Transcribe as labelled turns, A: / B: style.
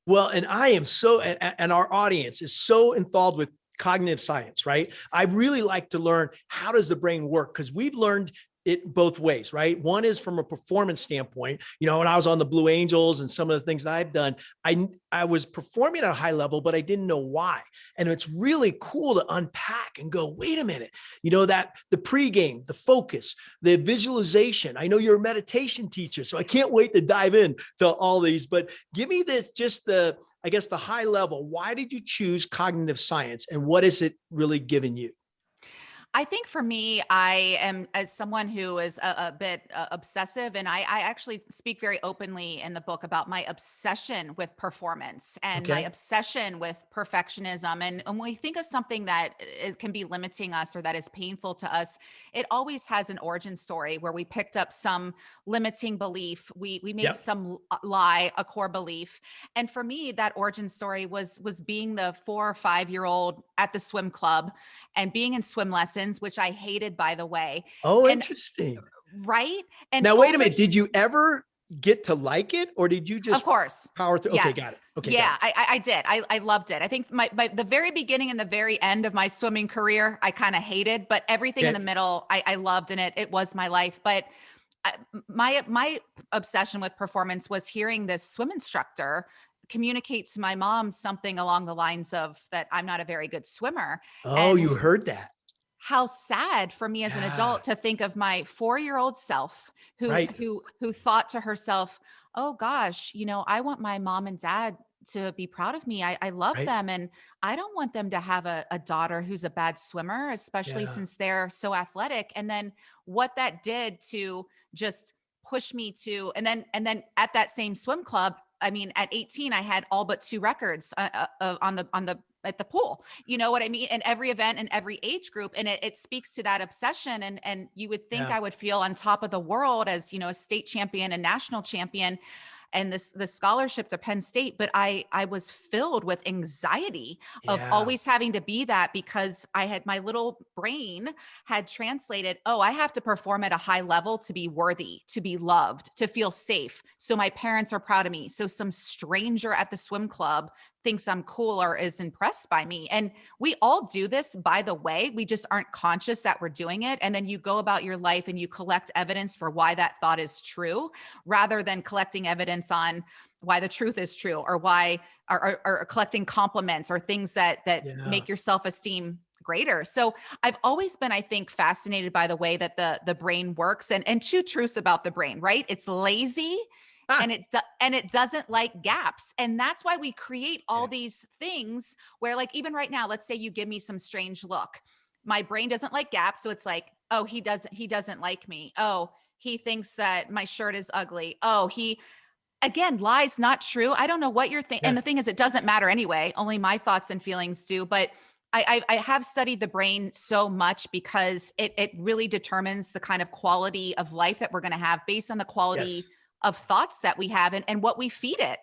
A: Well, and I am so, and our audience is so enthralled with cognitive science, right? I really like to learn how does the brain work because we've learned it both ways, right? One is from a performance standpoint. When I was on the Blue Angels and some of the things that I've done, I was performing at a high level, but I didn't know why. And it's really cool to unpack and go, wait a minute, that the pregame, the focus, the visualization. I know you're a meditation teacher, so I can't wait to dive in to all these, but give me this, just I guess the high level. Why did you choose cognitive science and what is it really given you?
B: I think for me, I am as someone who is a bit obsessive, and I actually speak very openly in the book about my obsession with performance and my
A: Okay.
B: obsession with perfectionism. And when we think of something that can be limiting us or that is painful to us, it always has an origin story where we picked up some limiting belief, we made
A: Yep.
B: some lie a core belief. And for me, that origin story was being the 4 or 5 year old at the swim club and being in swim lessons, which I hated, by the way.
A: Oh,
B: And
A: interesting.
B: right. And
A: Now, wait a
B: over,
A: minute. Did you ever get to like it or did you
B: of
A: just
B: course.
A: power through? Okay, got
B: Yes.
A: it. Okay, got
B: Yeah,
A: it.
B: I did. I loved it. I think my the very beginning and the very end of my swimming career, I kind of hated, but everything in the
A: Okay.
B: middle, I loved, and it was my life. But my obsession with performance was hearing this swim instructor communicate to my mom something along the lines of that I'm not a very good swimmer.
A: Oh,
B: And
A: you heard that.
B: how sad for me as an
A: Yeah.
B: adult to think of my 4-year-old self who
A: Right.
B: who thought to herself, "Oh gosh, I want my mom and dad to be proud of me. I love
A: Right.
B: them, and I don't want them to have a daughter who's a bad swimmer, especially
A: Yeah.
B: since they're so athletic." And then what that did to just push me to, and then at that same swim club, I mean, at 18, I had all but two records on the at the pool. You know what I mean? In every event and every age group. And it speaks to that obsession. And you would think
A: Yeah.
B: I would feel on top of the world as, a state champion and national champion and the scholarship to Penn State, but I was filled with anxiety of
A: Yeah.
B: always having to be that because I had my little brain had translated, oh, I have to perform at a high level to be worthy, to be loved, to feel safe. So my parents are proud of me. So some stranger at the swim club thinks I'm cool or is impressed by me. And we all do this, by the way. We just aren't conscious that we're doing it. And then you go about your life and you collect evidence for why that thought is true, rather than collecting evidence on why the truth is true, or why, or collecting compliments or things that
A: Yeah.
B: make your self-esteem greater. So I've always been, I think, fascinated by the way that the brain works, and two truths about the brain, right? It's lazy and
A: Ah.
B: it doesn't like gaps. And that's why we create all
A: Yeah.
B: these things where, like, even right now, let's say you give me some strange look. My brain doesn't like gaps, so it's like, oh, he doesn't like me. Oh, he thinks that my shirt is ugly. Oh, he again, lies, not true. I don't know what you're thinking. And
A: Yeah.
B: the thing is, it doesn't matter anyway. Only my thoughts and feelings do. But I have studied the brain so much because it really determines the kind of quality of life that we're going to have based on the quality
A: Yes.
B: of thoughts that we have and what we feed it.